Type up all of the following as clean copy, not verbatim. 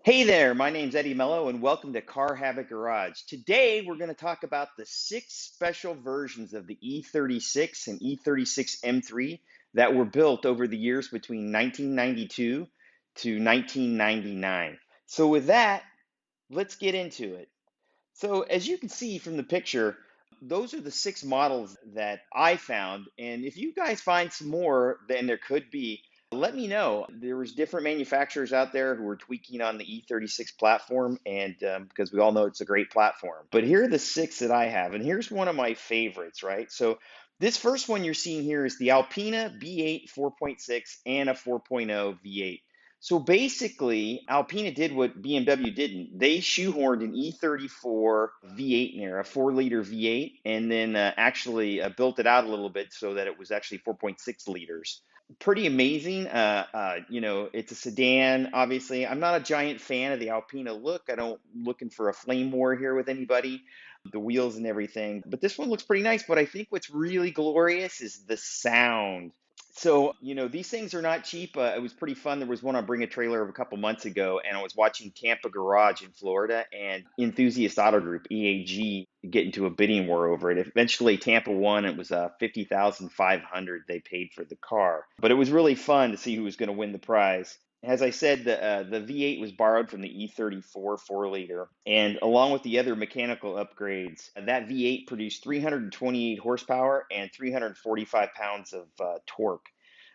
Hey there, my name's Eddie Mello, and welcome to Car Habit Garage. Today, we're going to talk about the 6 special versions of the E36 and E36 M3 that were built over the years between 1992 to 1999. So, with that, let's get into it. So, as you can see from the picture, those are the 6 models that I found. And if you guys find some more, then there could be, let me know. There was different manufacturers out there who were tweaking on the E36 platform, and because we all know it's a great platform. But here are the 6 that I have, and here's one of my favorites, right? So this first one you're seeing here is the Alpina B8 4.6 and a 4.0 V8. So basically, Alpina did what BMW didn't. They shoehorned an E34 V8 in there, a 4-liter V8, and then actually built it out a little bit so that it was actually 4.6 liters. Pretty amazing. It's a sedan. Obviously, I'm not a giant fan of the Alpina look. I don't looking for a flame war here with anybody, the wheels and everything. But this one looks pretty nice. But I think what's really glorious is the sound. So, these things are not cheap. It was pretty fun. There was one on Bring a Trailer a couple months ago, and I was watching Tampa Garage in Florida and Enthusiast Auto Group, EAG, get into a bidding war over it. Eventually, Tampa won. It was 50,500 they paid for the car. But it was really fun to see who was going to win the prize. As I said, the V8 was borrowed from the E34 4-liter, and along with the other mechanical upgrades, that V8 produced 328 horsepower and 345 pounds of torque.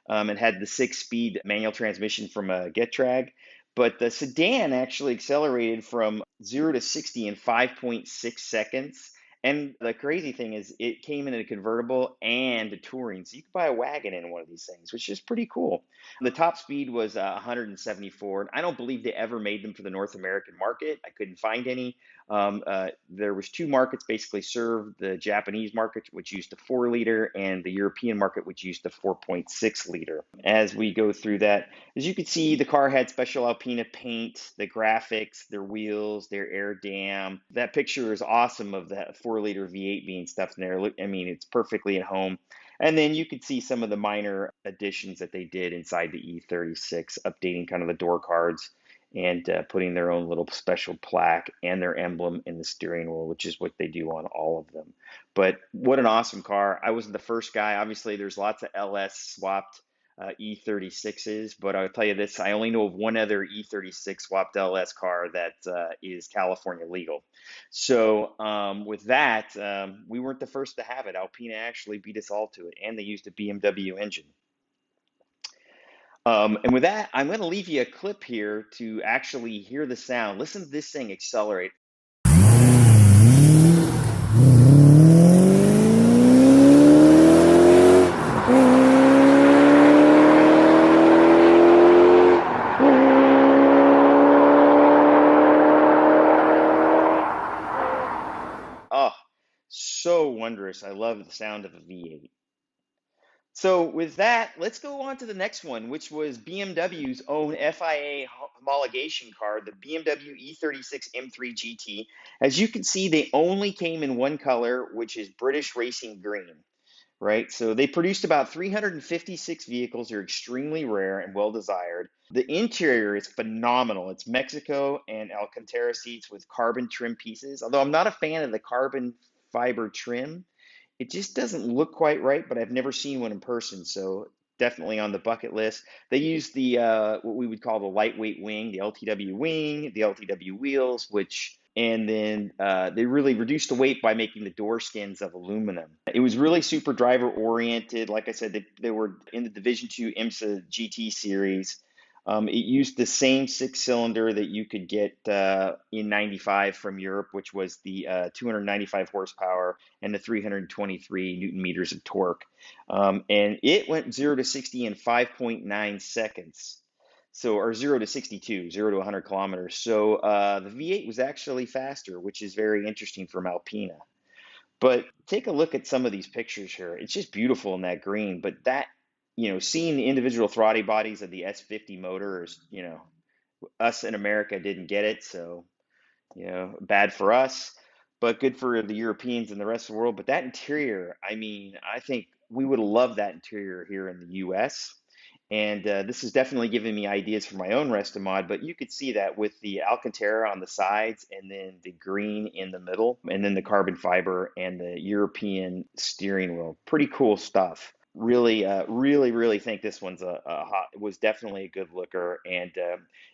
It had the 6-speed manual transmission from a Getrag, but the sedan actually accelerated from 0 to 60 in 5.6 seconds. And the crazy thing is, it came in a convertible and a touring, so you could buy a wagon in one of these things, which is pretty cool. The top speed was 174. And I don't believe they ever made them for the North American market. I couldn't find any. There was 2 markets basically served: the Japanese market, which used the 4-liter, and the European market, which used the 4.6-liter. As we go through that, as you can see, the car had special Alpina paint, the graphics, their wheels, their air dam. That picture is awesome of that 4-liter V8 being stuffed in there. Look, I mean, it's perfectly at home. And then you could see some of the minor additions that they did inside the E36, updating kind of the door cards and putting their own little special plaque and their emblem in the steering wheel, which is what they do on all of them. But what an awesome car. I wasn't the first guy. Obviously, there's lots of LS swapped E36s, but I'll tell you this, I only know of one other E36 swapped LS car that is California legal. So with that, we weren't the first to have it. Alpina actually beat us all to it, and they used a BMW engine. And with that, I'm going to leave you a clip here to actually hear the sound. Listen to this thing accelerate. Oh, so wondrous. I love the sound of a V8. So with that, let's go on to the next one, which was BMW's own FIA homologation car, the BMW E36 M3 GT. As you can see, they only came in one color, which is British Racing Green, right? So they produced about 356 vehicles. They're extremely rare and well desired. The interior is phenomenal. It's Mexico and Alcantara seats with carbon trim pieces. Although I'm not a fan of the carbon fiber trim, it just doesn't look quite right, but I've never seen one in person, so definitely on the bucket list. They use the what we would call the lightweight wing, the LTW wheels, and then they really reduced the weight by making the door skins of aluminum. It was really super driver oriented. Like I said, they were in the Division 2 IMSA GT series. It used the same 6-cylinder that you could get in 95 from Europe, which was the 295 horsepower and the 323 Newton meters of torque. And it went 0 to 60 in 5.9 seconds. So, or 0 to 62, 0 to 100 kilometers. So the V8 was actually faster, which is very interesting from Alpina. But take a look at some of these pictures here. It's just beautiful in that green. But that, seeing the individual throttle bodies of the S50 motor is, us in America didn't get it. So, bad for us, but good for the Europeans and the rest of the world. But that interior, I mean, I think we would have loved that interior here in the US. And this is definitely giving me ideas for my own resto mod, but you could see that with the Alcantara on the sides and then the green in the middle, and then the carbon fiber and the European steering wheel. Pretty cool stuff. Really, really think this one's a hot, was definitely a good looker. And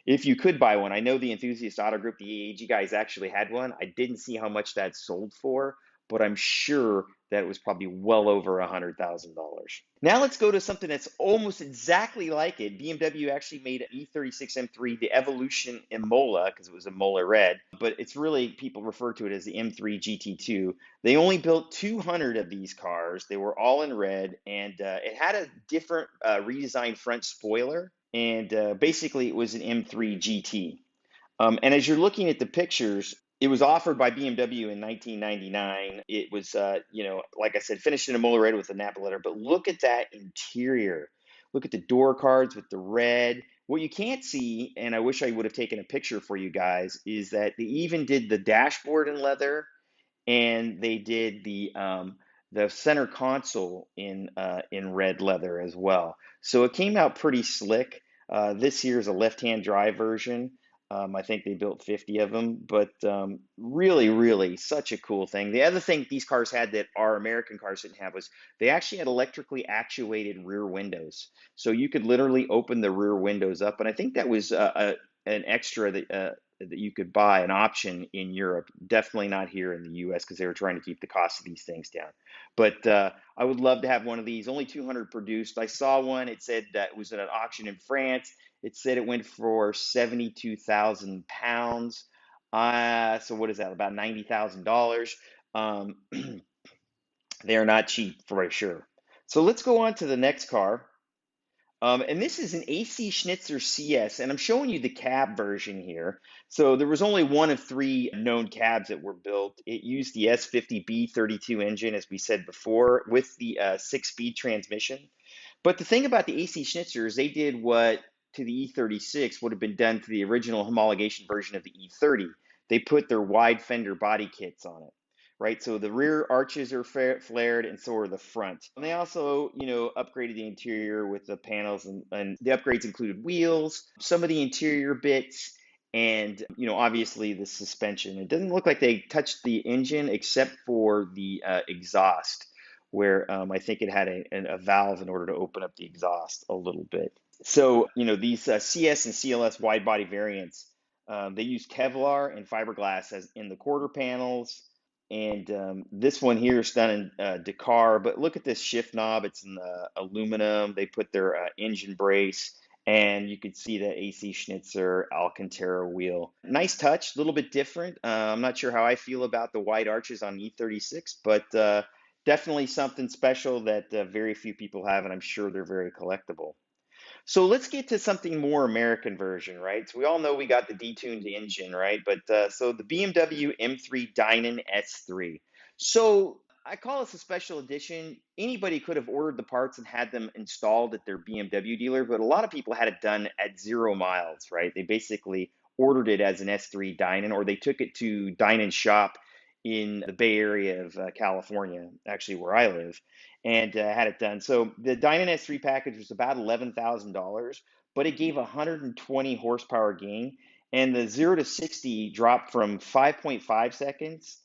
if you could buy one, I know the Enthusiast Auto Group, the EAG guys actually had one. I didn't see how much that sold for, but I'm sure that it was probably well over $100,000. Now let's go to something that's almost exactly like it. BMW actually made an E36 M3, the Evolution Imola, because it was Imola red, but it's really, people refer to it as the M3 GT2. They only built 200 of these cars. They were all in red, and it had a different redesigned front spoiler, and basically it was an M3 GT. And as you're looking at the pictures, it was offered by BMW in 1999. It was, like I said, finished in a Mola red with a Napa letter. But look at that interior. Look at the door cards with the red. What you can't see, and I wish I would have taken a picture for you guys, is that they even did the dashboard in leather, and they did the center console in red leather as well. So it came out pretty slick. This year is a left-hand drive version. I think they built 50 of them, but really such a cool thing. The other thing these cars had that our American cars didn't have was they actually had electrically actuated rear windows. So you could literally open the rear windows up, and I think that was an extra that you could buy, an option in Europe. Definitely not here in the US because they were trying to keep the cost of these things down. But I would love to have one of these. Only 200 produced. I saw one. It said that it was at an auction in France. It said it went for 72,000 pounds. So what is that? About $90,000. Um, they are not cheap for sure. So let's go on to the next car. And this is an AC Schnitzer CS, and I'm showing you the cab version here. So there was only one of three known cabs that were built. It used the S50 B32 engine, as we said before, with the six-speed transmission. But the thing about the AC Schnitzer is they did what to the E36 would have been done to the original homologation version of the E30. They put their wide fender body kits on it, right? So the rear arches are flared, and so are the front. And they also, upgraded the interior with the panels, and the upgrades included wheels, some of the interior bits, and obviously the suspension. It doesn't look like they touched the engine except for the exhaust, where I think it had a valve in order to open up the exhaust a little bit. So, these CS and CLS wide body variants, they use Kevlar and fiberglass as in the quarter panels. And this one here is done in Dakar, but look at this shift knob. It's in aluminum. They put their engine brace, and you can see the AC Schnitzer Alcantara wheel. Nice touch, a little bit different. I'm not sure how I feel about the wide arches on E36, but definitely something special that very few people have, and I'm sure they're very collectible. So let's get to something more American version, right? So we all know we got the detuned engine, right? But so the BMW M3 Dinan S3. So I call this a special edition. Anybody could have ordered the parts and had them installed at their BMW dealer, but a lot of people had it done at 0 miles, right? They basically ordered it as an S3 Dinan, or they took it to Dinan's shop in the Bay Area of California, actually where I live, and had it done. So the Dinan S3 package was about $11,000, but it gave 120 horsepower gain, and the 0 to 60 dropped from 5.5 seconds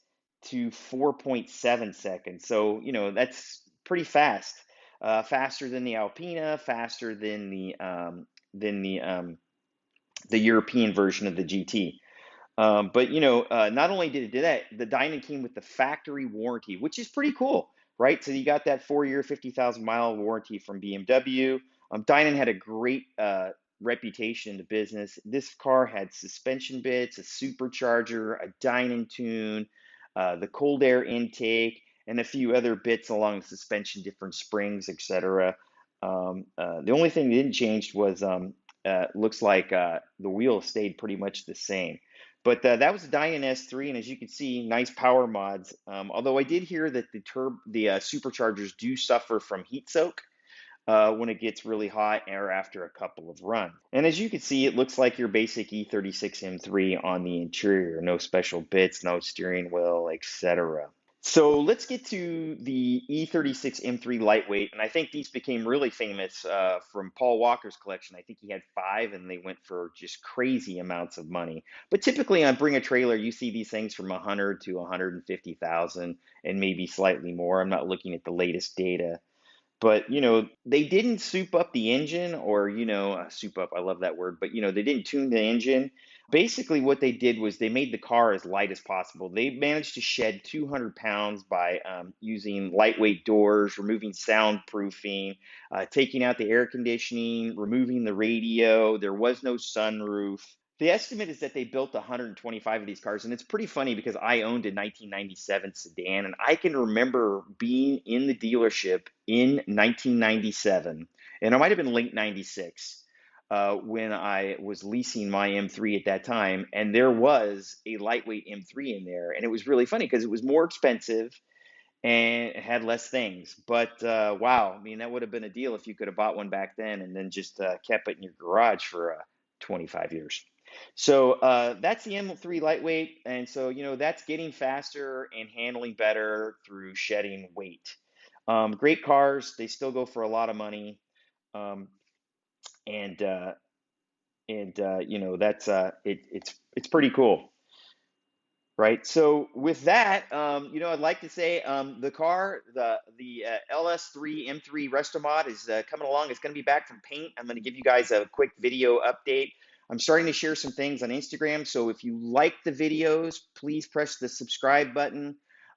to 4.7 seconds. So that's pretty fast, faster than the Alpina, faster than the European version of the GT. But not only did it do that, the Dyna came with the factory warranty, which is pretty cool, right? So you got that 4-year, 50,000-mile warranty from BMW. Dyna had a great reputation in the business. This car had suspension bits, a supercharger, a Dyna tune, the cold air intake, and a few other bits along the suspension, different springs, etc. The only thing that didn't change was looks like the wheel stayed pretty much the same. But that was the Dinan S3, and as you can see, nice power mods. Although I did hear that the superchargers do suffer from heat soak when it gets really hot or after a couple of runs. And as you can see, it looks like your basic E36 M3 on the interior. No special bits, no steering wheel, etc. So let's get to the E36 M3 lightweight, and I think these became really famous from Paul Walker's collection. I think he had five, and they went for just crazy amounts of money. But typically on Bring a Trailer, you see these things from 100 to 150,000, and maybe slightly more. I'm not looking at the latest data. But, they didn't soup up the engine or, soup up, I love that word, but, they didn't tune the engine. Basically, what they did was they made the car as light as possible. They managed to shed 200 pounds by using lightweight doors, removing soundproofing, taking out the air conditioning, removing the radio. There was no sunroof. The estimate is that they built 125 of these cars, and it's pretty funny because I owned a 1997 sedan, and I can remember being in the dealership in 1997, and it might have been late 96 when I was leasing my M3 at that time, and there was a lightweight M3 in there, and it was really funny because it was more expensive and it had less things. But wow, I mean, that would have been a deal if you could have bought one back then and then just kept it in your garage for 25 years. So that's the M3 lightweight, and so that's getting faster and handling better through shedding weight. Great cars, they still go for a lot of money, um, and that's it's pretty cool. Right. So with that, I'd like to say the car, the LS3 M3 Restomod is coming along. It's going to be back from paint. I'm going to give you guys a quick video update. I'm starting to share some things on Instagram. So if you like the videos, please press the subscribe button.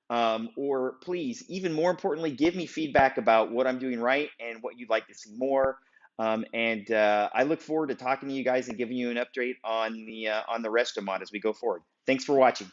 Or please, even more importantly, give me feedback about what I'm doing right and what you'd like to see more. And I look forward to talking to you guys and giving you an update on the Restomod as we go forward. Thanks for watching.